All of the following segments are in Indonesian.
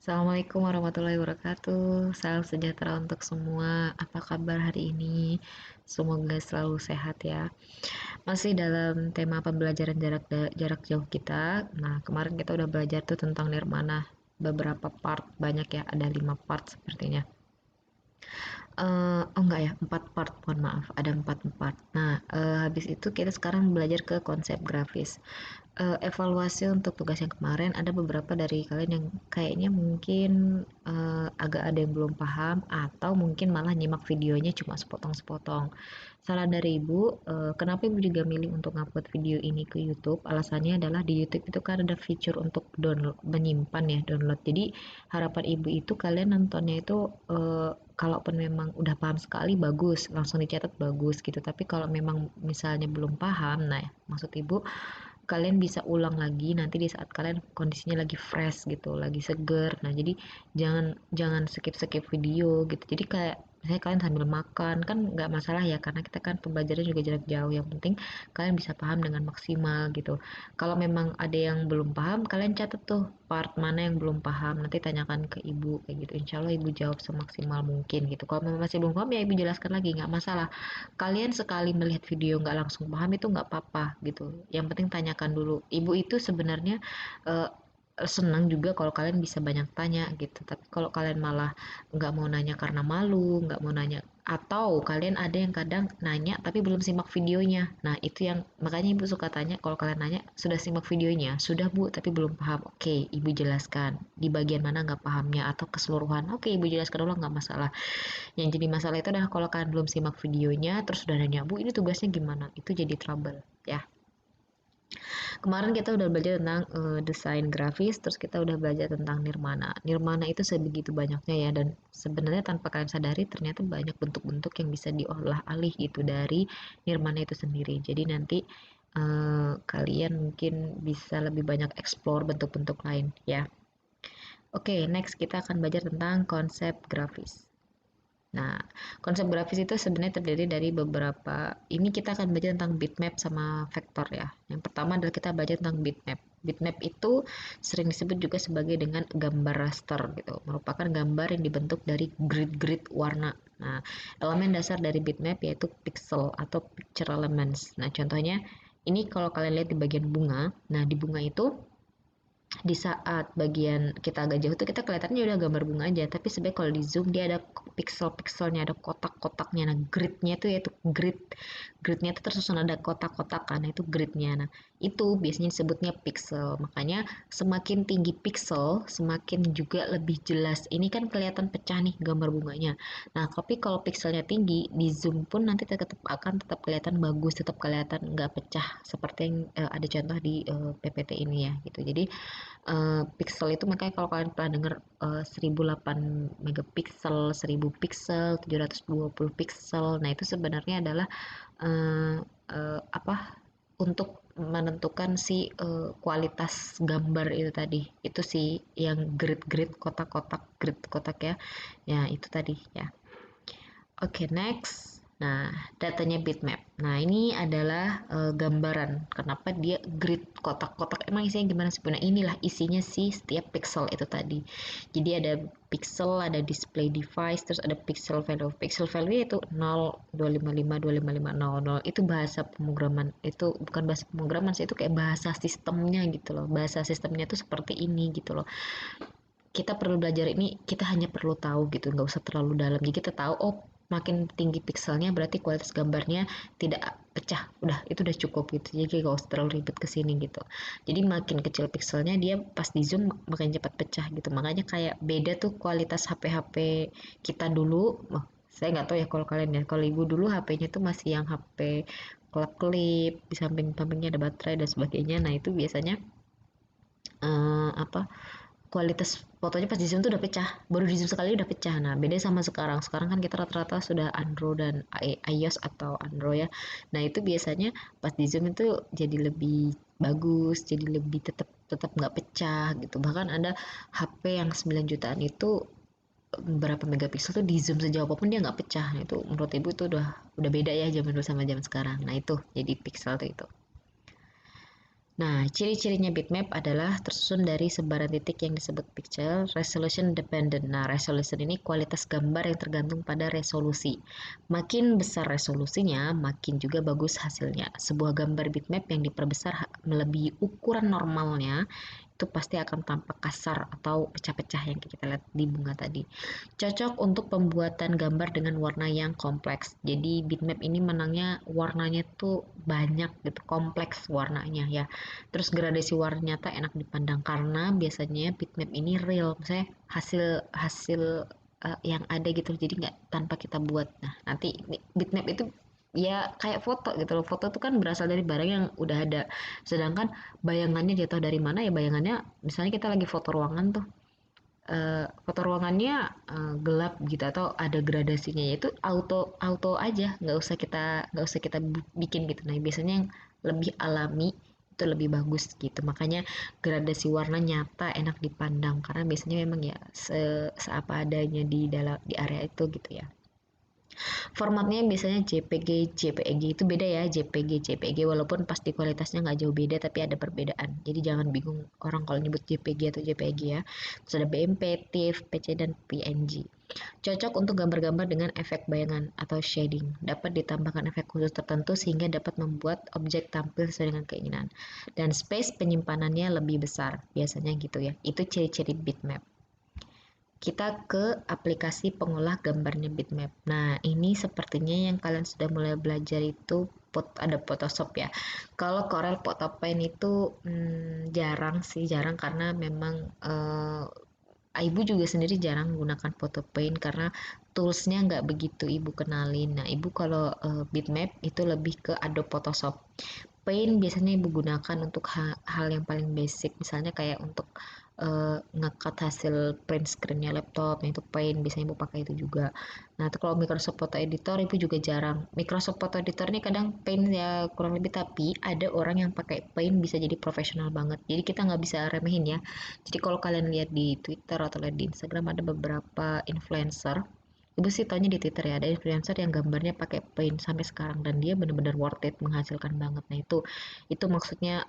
Assalamualaikum warahmatullahi wabarakatuh. Salam sejahtera untuk semua. Apa kabar hari ini? Semoga selalu sehat ya. Masih dalam tema pembelajaran jarak jauh kita. Nah, kemarin kita udah belajar tuh tentang nirmana. Beberapa part, banyak ya, ada 5 part sepertinya. Oh enggak ya, 4 part, mohon maaf, ada 4 part. Nah, habis itu kita sekarang belajar ke konsep grafis. Evaluasi untuk tugas yang kemarin, ada beberapa dari kalian yang kayaknya mungkin agak ada yang belum paham atau mungkin malah nyimak videonya cuma sepotong-sepotong. Saran dari ibu, kenapa ibu juga milih untuk ngupload video ini ke YouTube? Alasannya adalah di YouTube itu kan ada fitur untuk download, menyimpan ya, download. Jadi harapan ibu itu kalian nontonnya itu kalaupun memang udah paham sekali bagus, langsung dicatat bagus gitu. Tapi kalau memang misalnya belum paham, nah maksud ibu kalian bisa ulang lagi nanti di saat kalian kondisinya lagi fresh gitu, lagi seger. Nah, jadi jangan jangan skip-skip video gitu. Jadi kayak misalnya kalian sambil makan kan nggak masalah ya karena kita kan pembelajaran juga jarak jauh. Yang penting kalian bisa paham dengan maksimal gitu. Kalau memang ada yang belum paham, kalian catat tuh part mana yang belum paham. Nanti tanyakan ke ibu kayak gitu. Insya Allah ibu jawab semaksimal mungkin gitu. Kalau memang masih belum paham ya ibu jelaskan lagi, nggak masalah. Kalian sekali melihat video nggak langsung paham itu nggak apa-apa gitu. Yang penting tanyakan dulu. Ibu itu sebenarnya eh, senang juga kalau kalian bisa banyak tanya gitu. Tapi kalau kalian malah nggak mau nanya karena malu, nggak mau nanya atau kalian ada yang kadang nanya tapi belum simak videonya. Nah, itu yang makanya ibu suka tanya kalau kalian nanya sudah simak videonya, sudah bu tapi belum paham. Oke, ibu jelaskan di bagian mana nggak pahamnya atau keseluruhan. Oke, ibu jelaskan ulang nggak masalah. Yang jadi masalah itu adalah kalau kalian belum simak videonya, terus udah nanya, Bu, ini tugasnya gimana? Itu jadi trouble, ya. Kemarin kita udah belajar tentang desain grafis, terus kita udah belajar tentang nirmana. Nirmana itu sebegitu banyaknya ya, dan sebenarnya tanpa kalian sadari ternyata banyak bentuk-bentuk yang bisa diolah alih gitu dari nirmana itu sendiri. Jadi nanti kalian mungkin bisa lebih banyak explore bentuk-bentuk lain ya. Oke, next kita akan belajar tentang konsep grafis. Nah, konsep grafis itu sebenarnya terdiri dari beberapa, ini kita akan belajar tentang bitmap sama vektor ya. Yang pertama adalah kita belajar tentang bitmap. Bitmap itu sering disebut juga sebagai dengan gambar raster gitu, merupakan gambar yang dibentuk dari grid-grid warna. Nah, elemen dasar dari bitmap yaitu pixel atau picture elements. Nah, contohnya ini kalau kalian lihat di bagian bunga, nah di bunga itu di saat bagian kita agak jauh tuh kita kelihatannya udah gambar bunga aja tapi sebenarnya kalau di zoom dia ada pixel-pixelnya, ada kotak-kotaknya. Nah, gridnya tuh yaitu gridnya tuh tersusun ada kotak-kotak kan, nah itu gridnya. Nah, itu biasanya disebutnya pixel. Makanya semakin tinggi pixel semakin juga lebih jelas. Ini kan kelihatan pecah nih gambar bunganya. Nah, tapi kalau pixelnya tinggi di zoom pun nanti tetap kelihatan bagus, tetap kelihatan nggak pecah seperti yang ada contoh di PPT ini ya gitu. Jadi pixel itu makanya kalau kalian pernah dengar 1008 megapiksel, 1000 piksel, 720 piksel. Nah, itu sebenarnya adalah eh, apa untuk menentukan si kualitas gambar itu tadi. Itu sih yang grid-grid kotak-kotak, grid kotak ya. Ya, itu tadi ya. Oke, next. Nah, datanya bitmap. Nah, ini adalah gambaran. Kenapa dia grid kotak-kotak? Emang isinya gimana sih? Nah, inilah isinya sih setiap pixel itu tadi. Jadi ada pixel, ada display device, terus ada pixel value. Pixel value itu 0, 255, 255, 00. Itu bahasa pemrograman. Itu bukan bahasa pemrograman sih, itu kayak bahasa sistemnya gitu loh. Bahasa sistemnya itu seperti ini gitu loh. Kita perlu belajar ini, kita hanya perlu tahu gitu, nggak usah terlalu dalam. Jadi kita tahu, oh makin tinggi pixelnya berarti kualitas gambarnya tidak pecah, udah itu udah cukup gitu. Jadi nggak usah terlalu ribet ke sini gitu. Jadi makin kecil pixelnya dia pas di zoom makin cepat pecah gitu. Makanya kayak beda tuh kualitas HP-HP kita dulu. Oh, saya nggak tahu ya kalau kalian ya, kalau ibu dulu HP-nya tuh masih yang HP klip-klip, di samping-sampingnya ada baterai dan sebagainya. Nah, itu biasanya apa, kualitas fotonya pas di zoom tuh udah pecah, baru di zoom sekali udah pecah. Nah, beda sama sekarang. Sekarang kan kita rata-rata sudah Android dan iOS atau Android ya. Nah, itu biasanya pas di zoom itu jadi lebih bagus, jadi lebih tetap tetap nggak pecah gitu. Bahkan ada HP yang 9 jutaan itu berapa megapiksel tuh di zoom sejauh apapun dia nggak pecah. Nah, itu menurut ibu itu udah beda ya zaman dulu sama zaman sekarang. Nah, itu jadi pixel tuh itu. Nah, ciri-cirinya bitmap adalah tersusun dari sebaran titik yang disebut pixel, resolution dependent. Nah, resolution ini kualitas gambar yang tergantung pada resolusi. Makin besar resolusinya, makin juga bagus hasilnya. Sebuah gambar bitmap yang diperbesar melebihi ukuran normalnya, itu pasti akan tampak kasar atau pecah-pecah yang kita lihat di bunga tadi. Cocok untuk pembuatan gambar dengan warna yang kompleks. Jadi bitmap ini menangnya warnanya tuh banyak gitu, kompleks warnanya ya. Terus gradasi warna nyata enak dipandang karena biasanya bitmap ini real, misalnya hasil hasil yang ada gitu, jadi nggak tanpa kita buat. Nah, nanti bitmap itu ya kayak foto gitu loh. Foto itu kan berasal dari barang yang udah ada. Sedangkan bayangannya dia tahu dari mana ya, bayangannya misalnya kita lagi foto ruangan tuh, foto ruangannya gelap gitu atau ada gradasinya, yaitu auto auto aja, nggak usah kita bikin gitu. Nah, biasanya yang lebih alami itu lebih bagus gitu, makanya gradasi warna nyata enak dipandang karena biasanya memang ya seapa adanya di dalam di area itu gitu ya. Formatnya biasanya JPG, JPEG itu beda ya, JPG, JPEG walaupun pasti kualitasnya nggak jauh beda tapi ada perbedaan. Jadi jangan bingung orang kalau nyebut JPG atau JPEG ya. Terus ada BMP, TIFF, PC, dan PNG. Cocok untuk gambar-gambar dengan efek bayangan atau shading. Dapat ditambahkan efek khusus tertentu sehingga dapat membuat objek tampil sesuai dengan keinginan. Dan space penyimpanannya lebih besar. Biasanya gitu ya. Itu ciri-ciri bitmap. Kita ke aplikasi pengolah gambarnya bitmap. Nah, ini sepertinya yang kalian sudah mulai belajar itu ada Photoshop ya. Kalau Corel Photo Paint itu jarang sih, jarang karena memang ibu juga sendiri jarang menggunakan Photo Paint karena toolsnya nggak begitu ibu kenalin. Nah, ibu kalau bitmap itu lebih ke Adobe Photoshop. Paint biasanya ibu gunakan untuk hal yang paling basic, misalnya kayak untuk ngekat hasil print screennya laptop, nah itu Paint biasanya ibu pakai itu juga. Nah, itu kalau Microsoft Photo Editor ibu juga jarang. Microsoft Photo Editor ini kadang Paint ya kurang lebih, tapi ada orang yang pakai Paint bisa jadi profesional banget. Jadi kita nggak bisa remehin ya. Jadi kalau kalian lihat di Twitter atau lihat di Instagram ada beberapa influencer. Ibu sih taunya di Twitter ya, ada influencer yang gambarnya pakai Paint sampai sekarang dan dia benar-benar worth it, menghasilkan banget. Nah, itu maksudnya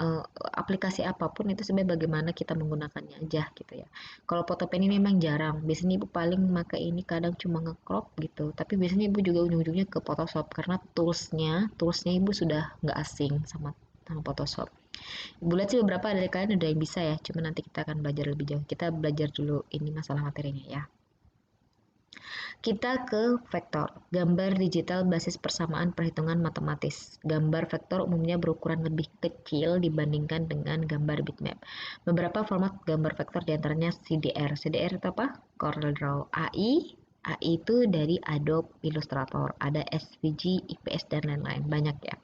aplikasi apapun itu sebenarnya bagaimana kita menggunakannya aja gitu ya. Kalau Photo Paint ini memang jarang. Biasanya ibu paling pakai ini kadang cuma nge-crop gitu. Tapi biasanya ibu juga ujung-ujungnya ke Photoshop karena toolsnya ibu sudah nggak asing sama sama Photoshop. Ibu lihat sih beberapa dari kalian udah yang bisa ya, cuma nanti kita akan belajar lebih jauh. Kita belajar dulu ini masalah materinya ya. Kita ke vektor, gambar digital basis persamaan perhitungan matematis. Gambar vektor umumnya berukuran lebih kecil dibandingkan dengan gambar bitmap. Beberapa format gambar vektor diantaranya CDR. CDR itu apa? Corel Draw. AI itu dari Adobe Illustrator, ada SVG, IPS, dan lain-lain. Banyak ya.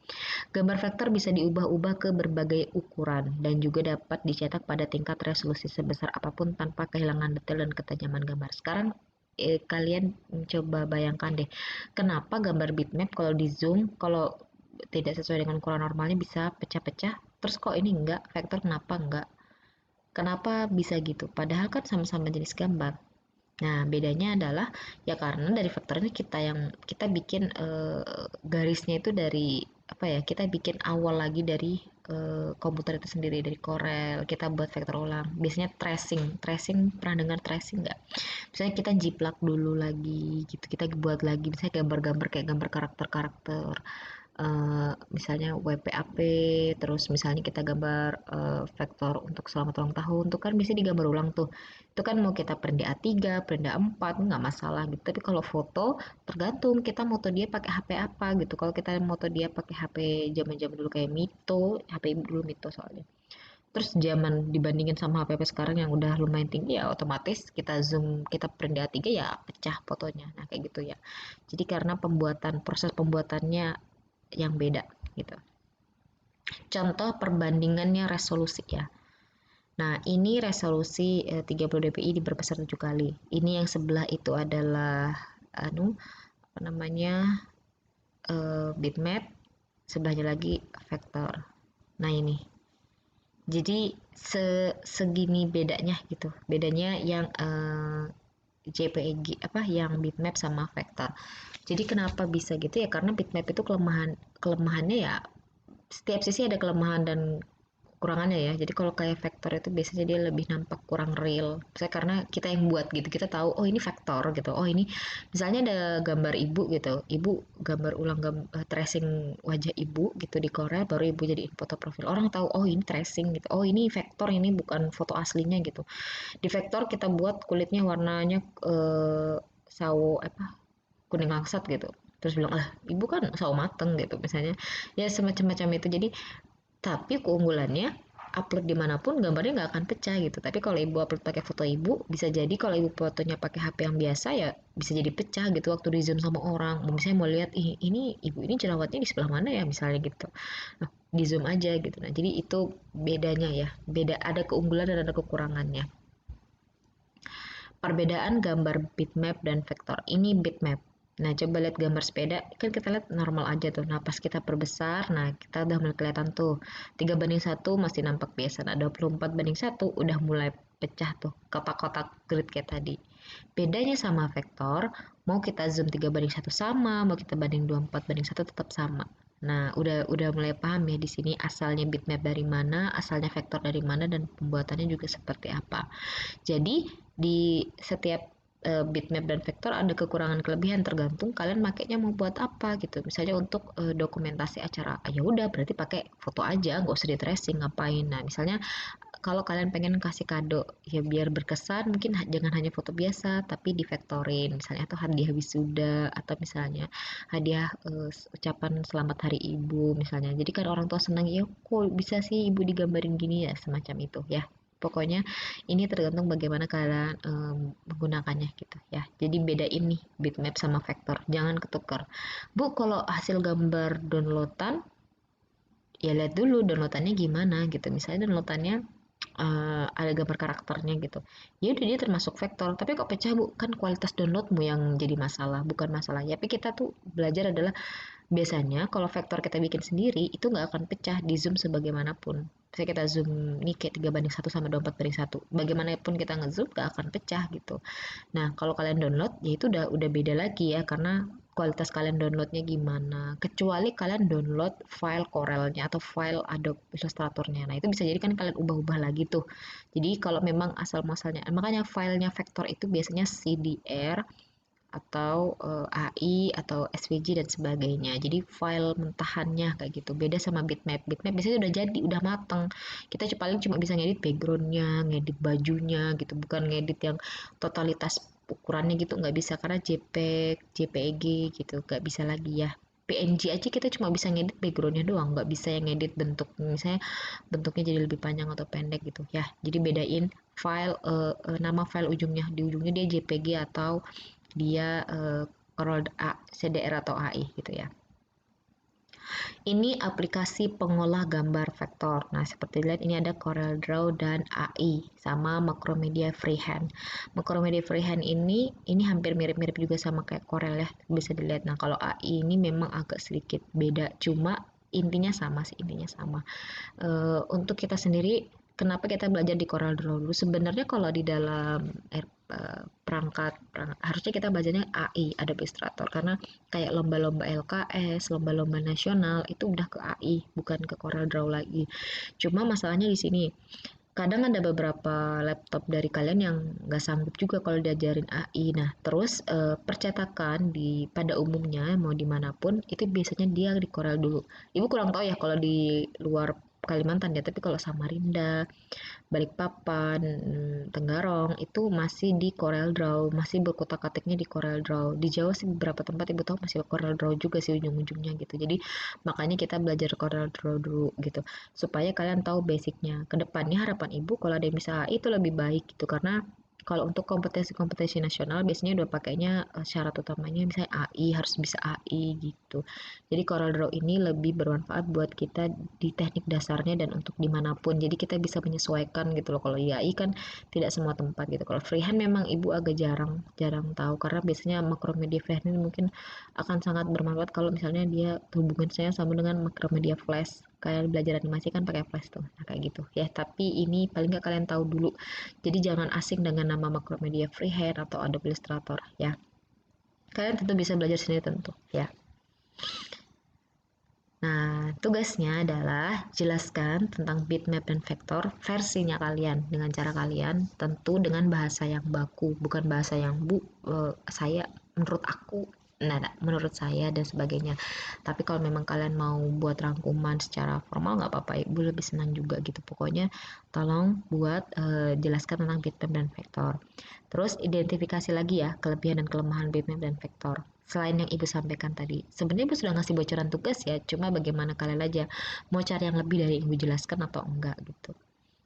Gambar vektor bisa diubah-ubah ke berbagai ukuran dan juga dapat dicetak pada tingkat resolusi sebesar apapun tanpa kehilangan detail dan ketajaman gambar. Sekarang kalian coba bayangkan deh, kenapa gambar bitmap kalau di zoom, kalau tidak sesuai dengan ukuran normalnya bisa pecah-pecah, terus kok ini enggak, vektor kenapa enggak? Kenapa bisa gitu? Padahal kan sama-sama jenis gambar. Nah, bedanya adalah ya karena dari vektor ini kita bikin garisnya itu dari apa ya? Kita bikin awal lagi dari komputer itu sendiri, dari Corel. Kita buat vektor ulang. Biasanya tracing. Tracing, pernah dengar tracing nggak? Misalnya kita jiplak dulu lagi gitu. Kita buat lagi misalnya gambar-gambar kayak gambar karakter-karakter, misalnya WPAP, terus misalnya kita gambar vektor untuk selamat ulang tahun tuh kan bisa digambar ulang tuh. Itu kan mau kita print di A3, print di A4 nggak masalah gitu. Tapi kalau foto tergantung kita moto dia pakai HP apa gitu. Kalau kita moto dia pakai HP zaman-zaman dulu kayak Mito, HP ibu dulu Mito soalnya. Terus zaman dibandingin sama HP sekarang yang udah lumayan tinggi ya otomatis kita zoom, kita print di A3 ya pecah fotonya. Nah, kayak gitu ya. Jadi karena proses pembuatannya yang beda gitu. Contoh perbandingannya resolusi ya. Nah, ini resolusi 30 dpi diperbesar 7 kali. Ini yang sebelah itu adalah apa namanya? Bitmap, sebelahnya lagi vektor. Nah, ini. Jadi segini bedanya gitu. Bedanya yang JPEG apa yang bitmap sama vektor. Jadi kenapa bisa gitu ya? Karena bitmap itu kelemahannya ya setiap sisi ada kelemahan dan kekurangannya ya. Jadi kalau kayak vektor itu biasanya dia lebih nampak kurang real. Misalnya karena kita yang buat gitu, kita tahu oh ini vektor gitu. Oh ini misalnya ada gambar ibu gitu. Ibu gambar ulang tracing wajah ibu gitu di Korea, baru ibu jadiin foto profil. Orang tahu oh ini tracing gitu. Oh ini vektor, ini bukan foto aslinya gitu. Di vektor kita buat kulitnya warnanya sawo apa, kuning langsat gitu. Terus bilang ah ibu kan sawo mateng gitu misalnya, ya semacam-macam itu. Jadi tapi keunggulannya upload dimanapun gambarnya nggak akan pecah gitu. Tapi kalau ibu upload pakai foto ibu, bisa jadi kalau ibu fotonya pakai HP yang biasa ya bisa jadi pecah gitu waktu di zoom sama orang. Misalnya mau lihat ini ibu ini jerawatnya di sebelah mana ya misalnya gitu. Nah, di zoom aja gitu. Nah jadi itu bedanya ya. Beda, ada keunggulan dan ada kekurangannya. Perbedaan gambar bitmap dan vektor. Ini bitmap. Nah, coba lihat gambar sepeda, kan kita lihat normal aja tuh. Nah, pas kita perbesar, nah kita udah mulai kelihatan tuh. 3:1 masih nampak biasa. Nah, 24:1 udah mulai pecah tuh, kotak-kotak grid kayak tadi. Bedanya sama vektor, mau kita zoom 3:1 sama, mau kita banding 24:1 tetap sama. Nah, udah mulai paham ya di sini asalnya bitmap dari mana, asalnya vektor dari mana, dan pembuatannya juga seperti apa. Jadi di setiap bitmap dan vektor ada kekurangan kelebihan tergantung kalian makainya mau buat apa gitu. Misalnya untuk dokumentasi acara, ya udah berarti pakai foto aja, nggak usah di tracing ngapain. Nah misalnya kalau kalian pengen kasih kado ya biar berkesan, mungkin jangan hanya foto biasa tapi difaktorin misalnya, atau hadiah wisuda, atau misalnya hadiah ucapan selamat hari ibu misalnya. Jadi kan orang tua senang ya kok bisa sih ibu digambarin gini ya, semacam itu ya. Pokoknya ini tergantung bagaimana kalian menggunakannya gitu ya. Jadi beda ini bitmap sama vektor, jangan ketukar. Bu, kalau hasil gambar downloadan ya lihat dulu downloadannya gimana gitu. Misalnya downloadannya ada gambar karakternya gitu. Ya udah dia termasuk vektor. Tapi kok pecah bu? Kan kualitas downloadmu yang jadi masalah, bukan masalah. Ya, tapi kita tuh belajar adalah biasanya kalau vektor kita bikin sendiri itu nggak akan pecah di zoom sebagaimanapun. Misalnya kita zoom ini kayak 3:1 sama 24:1. Bagaimanapun kita ngezoom nggak akan pecah gitu. Nah, kalau kalian download, ya itu udah beda lagi ya, karena kualitas kalian downloadnya gimana. Kecuali kalian download file Corel-nya atau file Adobe Illustrator-nya. Nah, itu bisa jadi kan kalian ubah-ubah lagi tuh. Jadi kalau memang asal muasalnya, makanya filenya vektor itu biasanya CDR atau AI atau SVG dan sebagainya. Jadi file mentahannya kayak gitu. Beda sama bitmap. Bitmap biasanya udah jadi, udah mateng. Kita paling cuma bisa ngedit backgroundnya, ngedit bajunya gitu. Bukan ngedit yang totalitas ukurannya gitu, nggak bisa karena JPEG, JPEG gitu, nggak bisa lagi ya. PNG aja kita cuma bisa ngedit backgroundnya doang, nggak bisa yang ngedit bentuk, misalnya bentuknya jadi lebih panjang atau pendek gitu ya. Jadi bedain file, nama file ujungnya, di ujungnya dia JPG atau dia CDR atau AI gitu ya. Ini aplikasi pengolah gambar vektor. Nah, seperti dilihat ini ada CorelDRAW dan AI sama Macromedia Freehand. Macromedia Freehand ini hampir mirip-mirip juga sama kayak Corel ya, bisa dilihat. Nah, kalau AI ini memang agak sedikit beda, cuma intinya sama sih, intinya sama. Untuk kita sendiri, kenapa kita belajar di CorelDRAW dulu? Sebenarnya kalau di dalam perangkat harusnya kita belajarnya AI, Adobe Illustrator, karena kayak lomba-lomba LKS, lomba-lomba nasional itu udah ke AI, bukan ke CorelDRAW lagi. Cuma masalahnya di sini, kadang ada beberapa laptop dari kalian yang nggak sanggup juga kalau diajarin AI. Nah, terus percetakan pada umumnya mau dimanapun itu biasanya dia di Corel dulu. Ibu kurang tahu ya kalau di luar Kalimantan ya, tapi kalau Samarinda, Balikpapan, Tenggarong itu masih di CorelDRAW, masih berkotak-katiknya di CorelDRAW. Di Jawa sih beberapa tempat ibu tahu masih CorelDRAW juga sih ujung-ujungnya gitu. Jadi makanya kita belajar CorelDRAW dulu gitu, supaya kalian tahu basicnya. Kedepannya harapan ibu kalau ada yang bisa AI itu lebih baik gitu, karena kalau untuk kompetisi-kompetisi nasional biasanya udah pakainya syarat utamanya misalnya AI, harus bisa AI gitu. Jadi CorelDRAW ini lebih bermanfaat buat kita di teknik dasarnya dan untuk dimanapun. Jadi kita bisa menyesuaikan gitu loh. Kalau AI kan tidak semua tempat gitu. Kalau freehand memang ibu agak jarang tahu, karena biasanya Macromedia Freehand ini mungkin akan sangat bermanfaat kalau misalnya dia hubungannya sama dengan Macromedia Flash. Kayak belajar animasi kan pakai Flash tuh. Nah, kayak gitu ya. Tapi ini paling nggak kalian tahu dulu. Jadi jangan asing dengan nama Macromedia Freehand atau Adobe Illustrator ya. Kalian tentu bisa belajar sendiri tentu ya. Nah, tugasnya adalah jelaskan tentang bitmap dan vektor versinya kalian dengan cara kalian, tentu dengan bahasa yang baku, bukan bahasa yang saya menurut aku, menurut saya dan sebagainya. Tapi kalau memang kalian mau buat rangkuman secara formal nggak apa-apa, ibu lebih senang juga gitu. Pokoknya tolong buat jelaskan tentang bitmap dan vektor. Terus identifikasi lagi ya kelebihan dan kelemahan bitmap dan vektor. Selain yang ibu sampaikan tadi, sebenarnya ibu sudah ngasih bocoran tugas ya, cuma bagaimana kalian aja mau cari yang lebih dari yang ibu jelaskan atau enggak gitu.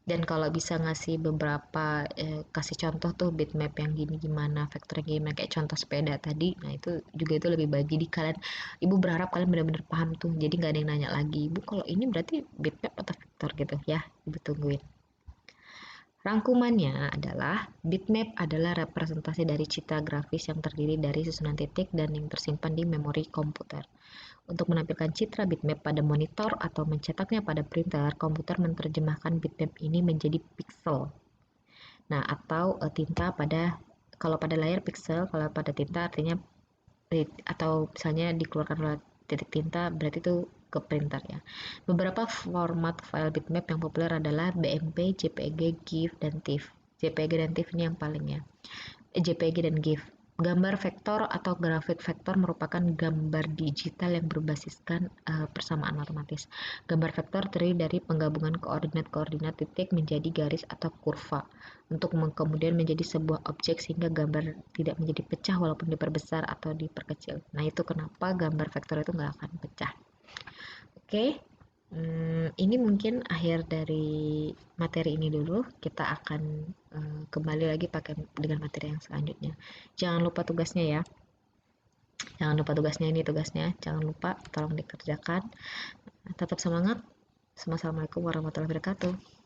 Dan kalau bisa ngasih beberapa kasih contoh tuh bitmap yang gini gimana, vektor yang gimana kayak contoh sepeda tadi, nah itu juga itu lebih baik. Jadi kalian, ibu berharap kalian benar-benar paham tuh. Jadi nggak ada yang nanya lagi, ibu kalau ini berarti bitmap atau vektor gitu ya, ibu tungguin. Rangkumannya adalah bitmap adalah representasi dari citra grafis yang terdiri dari susunan titik dan yang tersimpan di memori komputer. Untuk menampilkan citra bitmap pada monitor atau mencetaknya pada printer, komputer menerjemahkan bitmap ini menjadi pixel. Nah, atau tinta pada kalau pada layar pixel, kalau pada tinta artinya atau misalnya dikeluarkan oleh titik tinta berarti itu ke printer ya. Beberapa format file bitmap yang populer adalah BMP, JPG, GIF, dan TIFF. JPG dan TIFF ini yang paling ya. JPG dan GIF. Gambar vektor atau grafik vektor merupakan gambar digital yang berbasiskan persamaan matematis. Gambar vektor terdiri dari penggabungan koordinat-koordinat titik menjadi garis atau kurva untuk kemudian menjadi sebuah objek sehingga gambar tidak menjadi pecah walaupun diperbesar atau diperkecil. Nah itu kenapa gambar vektor itu nggak akan pecah. Oke, ini mungkin akhir dari materi ini dulu. Kita akan kembali lagi pakai dengan materi yang selanjutnya. Jangan lupa tugasnya ya. Jangan lupa tugasnya, ini tugasnya. Jangan lupa, tolong dikerjakan. Tetap semangat. Assalamualaikum warahmatullahi wabarakatuh.